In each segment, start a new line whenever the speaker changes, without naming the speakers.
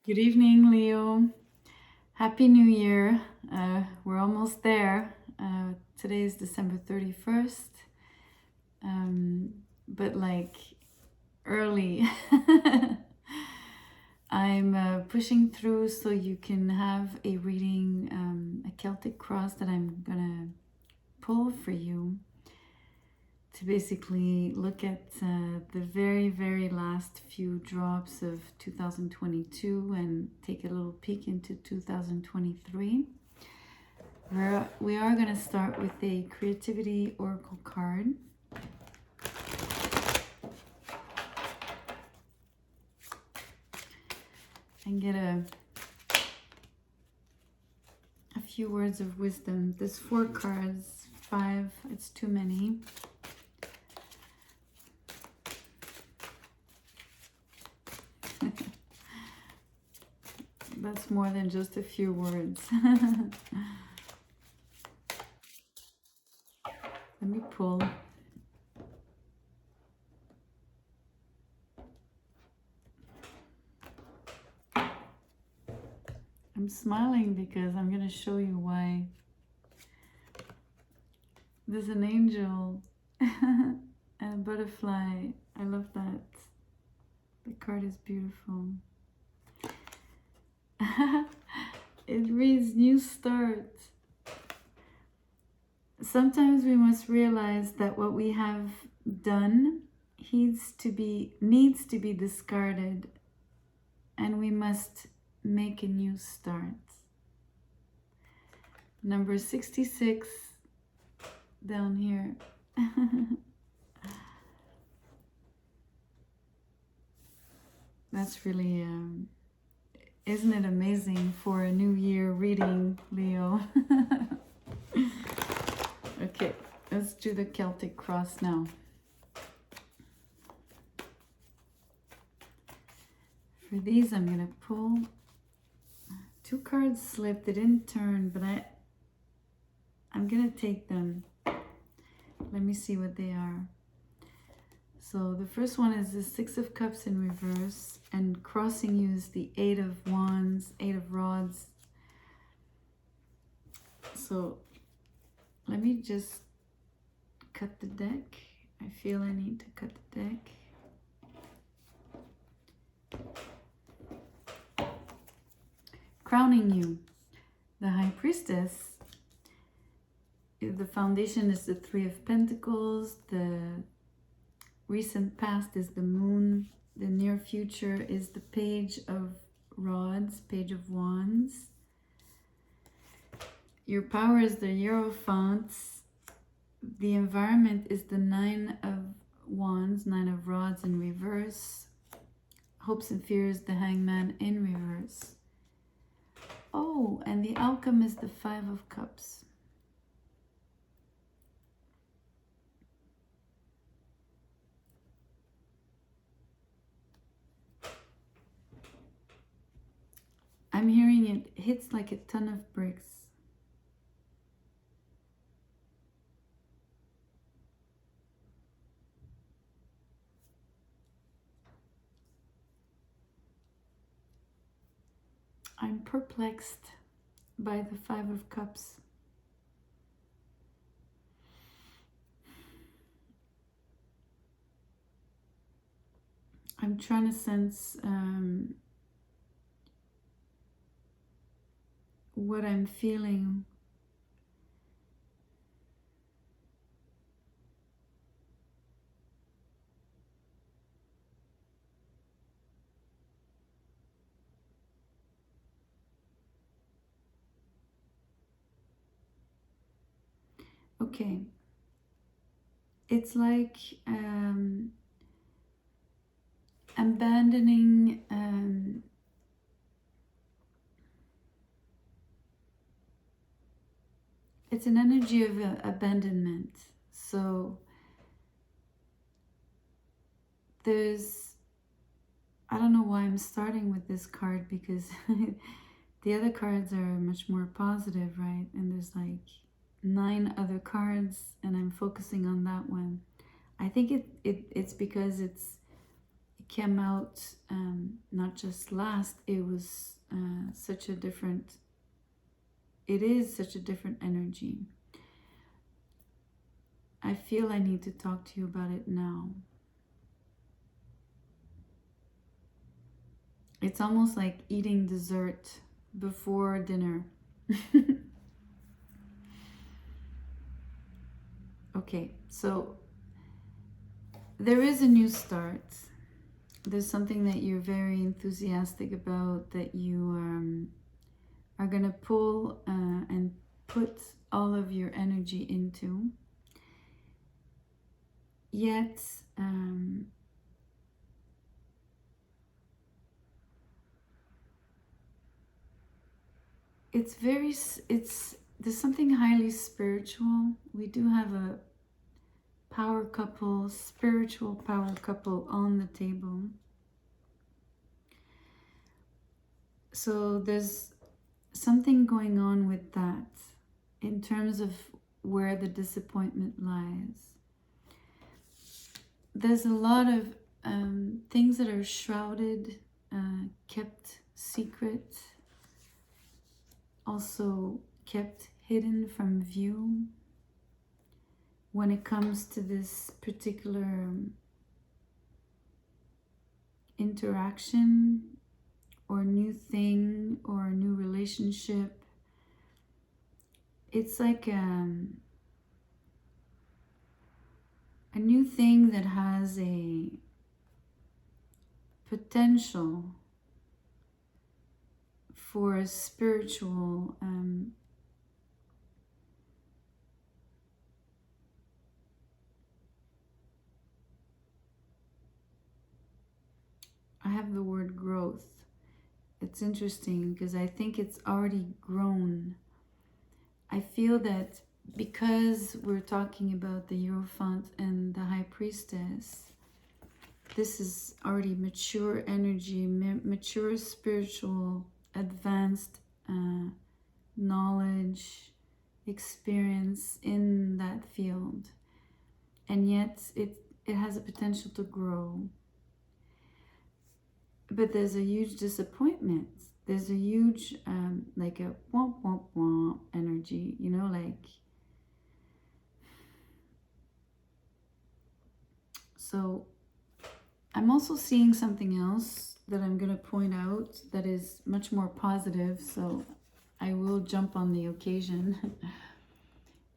Good evening, Leo. Happy New Year. We're almost there. Today is December 31st, but like early. I'm pushing through so you can have a reading, a Celtic cross that I'm gonna pull for you to basically look at the very, very last few drops of 2022 and take a little peek into 2023. We are going to start with a creativity oracle card. And get a few words of wisdom. There's 4 cards, 5, it's too many. That's more than just a few words. Let me pull. I'm smiling because I'm going to show you why. There's an angel and a butterfly. I love that. The card is beautiful. It reads new start. Sometimes we must realize that what we have done needs to be discarded, and we must make a new start. Number 66 down here. That's really isn't it amazing for a new year reading, Leo? Okay, let's do the Celtic cross now. For these, I'm going to pull 2 cards slipped. They didn't turn, but I'm going to take them. Let me see what they are. So the first one is the 6 of Cups in reverse, and crossing you is the 8 of Wands, 8 of Rods. So let me just cut the deck. I feel I need to cut the deck. Crowning you, the High Priestess. The foundation is the 3 of Pentacles. The recent past is the Moon. The near future is the Page of Rods, Page of Wands. Your power is the Hierophant. The environment is the 9 of Wands, 9 of Rods in reverse. Hopes and fears, the Hangman in reverse. Oh, and the outcome is the 5 of Cups. I'm hearing it hits like a ton of bricks. I'm perplexed by the 5 of Cups. I'm trying to sense what I'm feeling. Okay. It's like abandoning it's an energy of abandonment. So I don't know why I'm starting with this card, because the other cards are much more positive, right? And there's like 9 other cards, and I'm focusing on that one. I think it's because it came out, not just last, it was such a different, it is such a different energy. I feel I need to talk to you about it now. It's almost like eating dessert before dinner. Okay, so there is a new start. There's something that you're very enthusiastic about, that you are going to pull and put all of your energy into. Yet, there's something highly spiritual. We do have a power couple, spiritual power couple on the table. So there's something going on with that in terms of where the disappointment lies. There's a lot of things that are shrouded, kept secret, also kept hidden from view when it comes to this particular interaction or new thing or new relationship. It's like a new thing that has a potential for a spiritual I have the word growth. It's interesting because I think it's already grown. I feel that because we're talking about the Hierophant and the High Priestess, this is already mature energy, mature spiritual, advanced knowledge, experience in that field. And yet it has a potential to grow. But there's a huge disappointment. There's a huge, like a womp womp womp energy, you know, like. So I'm also seeing something else that I'm going to point out that is much more positive. So I will jump on the occasion.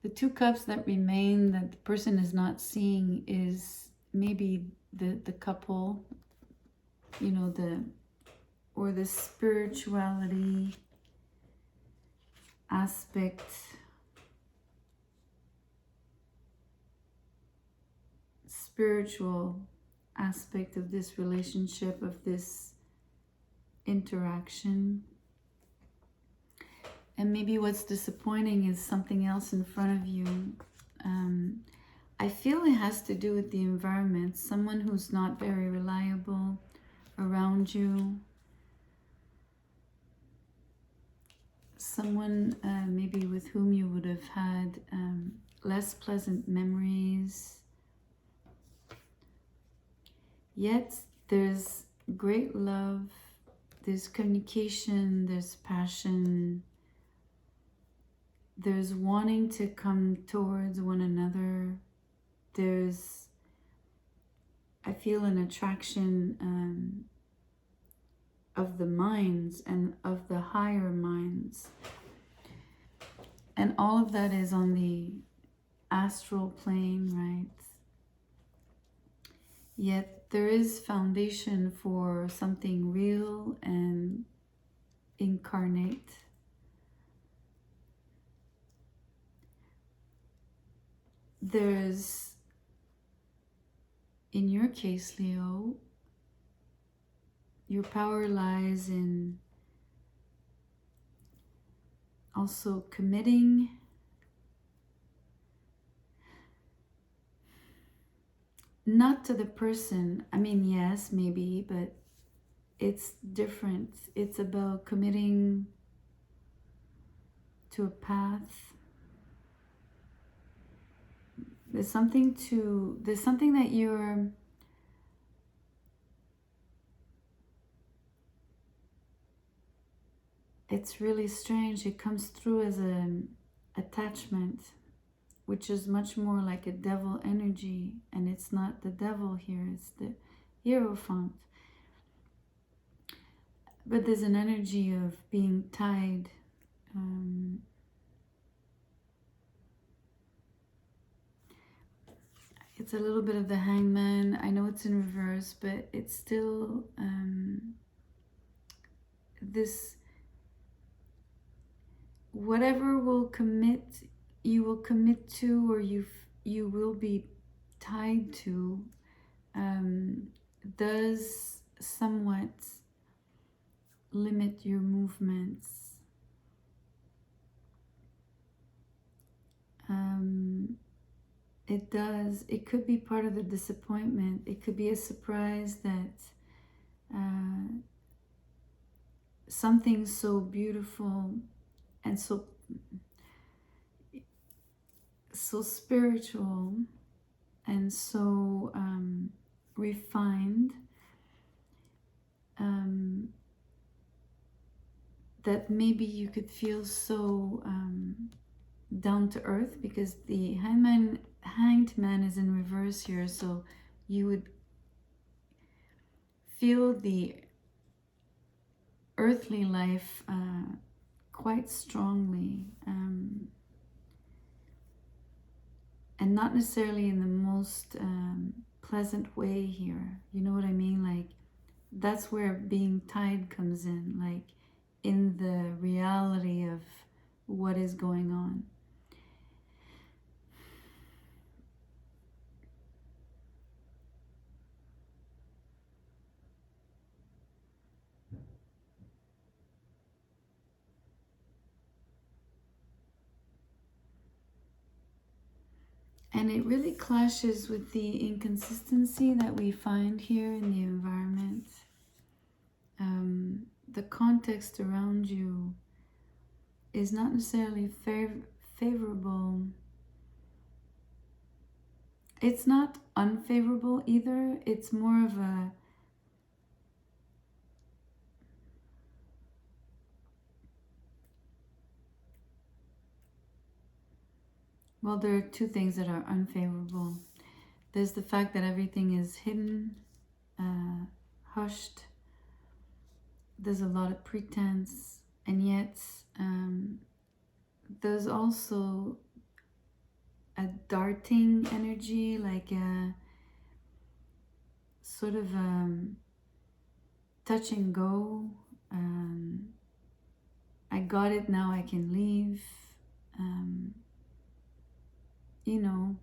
The 2 cups that remain that the person is not seeing is maybe the couple, you know, or the spirituality aspect, spiritual aspect of this relationship, of this interaction. And maybe what's disappointing is something else in front of you. I feel it has to do with the environment. Someone who's not very reliable around you. Someone maybe with whom you would have had less pleasant memories. Yet there's great love, there's communication, there's passion, there's wanting to come towards one another. There's, I feel an attraction of the minds and of the higher minds. And all of that is on the astral plane, right? Yet there is foundation for something real and incarnate. There's, in your case, Leo, your power lies in also committing, not to the person. I mean, yes, maybe, but it's different. It's about committing to a path. There's something that you're it's really strange. It comes through as an attachment, which is much more like a devil energy, and it's not the devil here, it's the Hierophant. But there's an energy of being tied. It's a little bit of the Hangman. I know it's in reverse, but it's still this, whatever will commit, you will commit to, or you will be tied to, does somewhat limit your movements. It does. It could be part of the disappointment. It could be a surprise that something so beautiful and so spiritual and so refined, that maybe you could feel so down to earth, because the hanged man is in reverse here, so you would feel the earthly life quite strongly, and not necessarily in the most pleasant way here. You know what I mean? Like, that's where being tied comes in, like in the reality of what is going on. And it really clashes with the inconsistency that we find here in the environment. The context around you is not necessarily favorable. It's not unfavorable either. It's more of a well, there are two things that are unfavorable. There's the fact that everything is hidden, hushed. There's a lot of pretense, and yet there's also a darting energy, like a sort of touch and go. I got it, now I can leave. You know,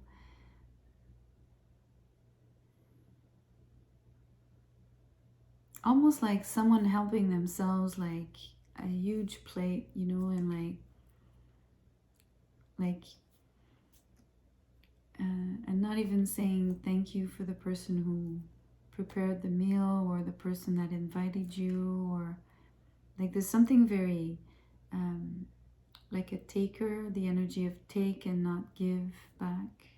almost like someone helping themselves, like a huge plate, you know, and and not even saying thank you for the person who prepared the meal, or the person that invited you, or like there's something very like a taker, the energy of take and not give back.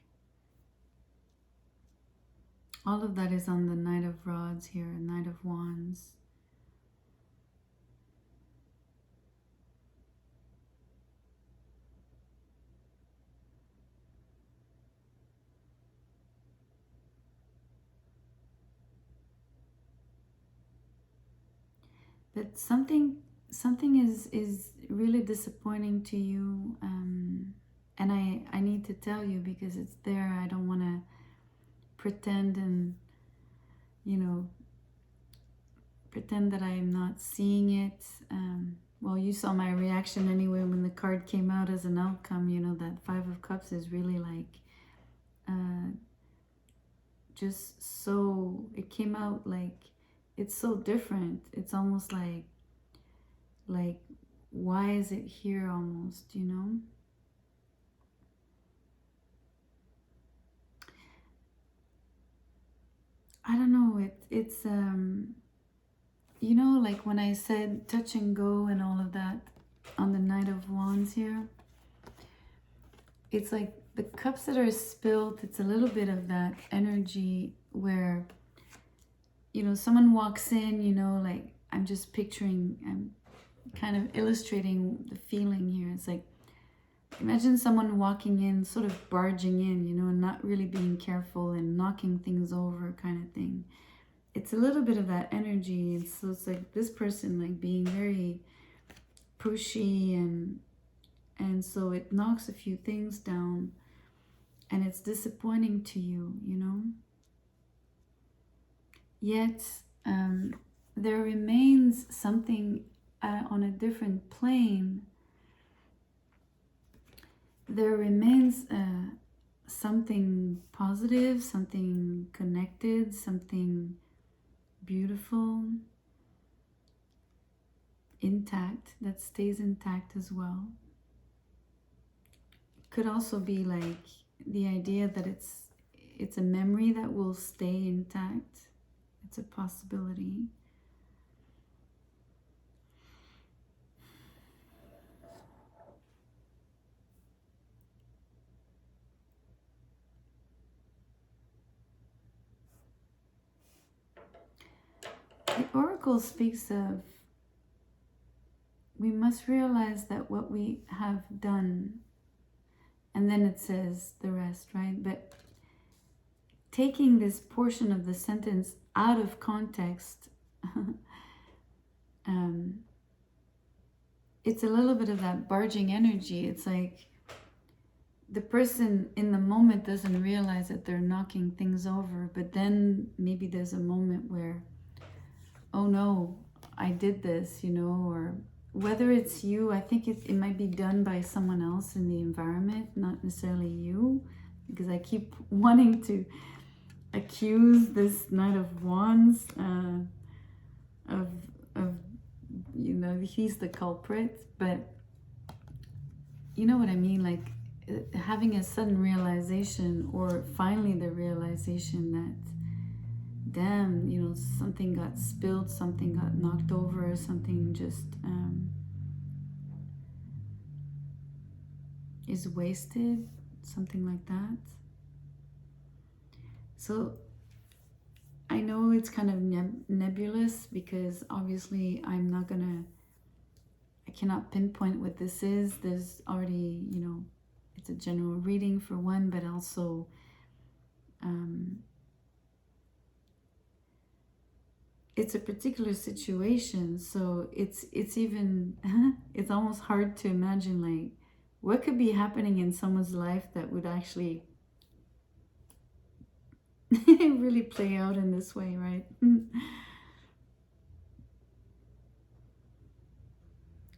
All of that is on the Knight of Rods here, Knight of Wands. But something is really disappointing to you, and I need to tell you because it's there. I don't want to pretend and, you know, pretend that I'm not seeing it. Well, you saw my reaction anyway when the card came out as an outcome. You know, that Five of Cups is really like just so, it came out like, it's so different. It's almost like why is it here almost, you know? I don't know, it's you know, like when I said touch and go and all of that on the Knight of Wands here, it's like the cups that are spilled, it's a little bit of that energy where, you know, someone walks in, you know, like I'm just picturing kind of illustrating the feeling here. It's like, imagine someone walking in, sort of barging in, you know, and not really being careful and knocking things over kind of thing. It's a little bit of that energy. And so it's like this person like being very pushy, and so it knocks a few things down, and it's disappointing to you, you know. Yet there remains something on a different plane. There remains something positive, something connected, something beautiful, intact, that stays intact as well. Could also be like the idea that it's a memory that will stay intact. It's a possibility. The oracle speaks of, we must realize that what we have done, and then it says the rest, right? But taking this portion of the sentence out of context, it's a little bit of that barging energy. It's like the person in the moment doesn't realize that they're knocking things over, but then maybe there's a moment where, oh no, I did this, you know, or whether it's you, I think it might be done by someone else in the environment, not necessarily you, because I keep wanting to accuse this Knight of Wands of you know, he's the culprit, but you know what I mean, like having a sudden realization, or finally the realization that, damn, you know, something got spilled, something got knocked over, something just is wasted, something like that. So I know it's kind of nebulous, because obviously I cannot pinpoint what this is. There's already, you know, it's a general reading for one, but also it's a particular situation. So it's even, it's almost hard to imagine like what could be happening in someone's life that would actually really play out in this way, right?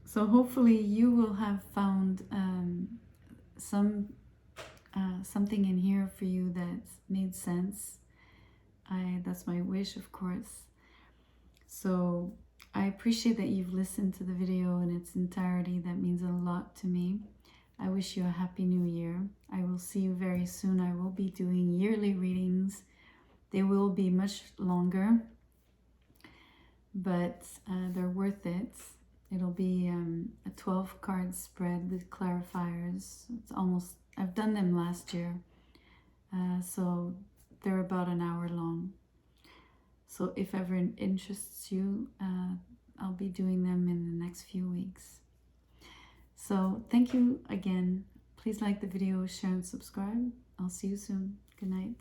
So hopefully you will have found something in here for you that made sense. That's my wish, of course. So I appreciate that you've listened to the video in its entirety. That means a lot to me. I wish you a happy new year. I will see you very soon. I will be doing yearly readings. They will be much longer, but they're worth it. It'll be a 12 card spread with clarifiers. It's almost, I've done them last year, so they're about an hour long. So if ever it interests you, I'll be doing them in the next few weeks. So thank you again. Please like the video, share and subscribe. I'll see you soon. Good night.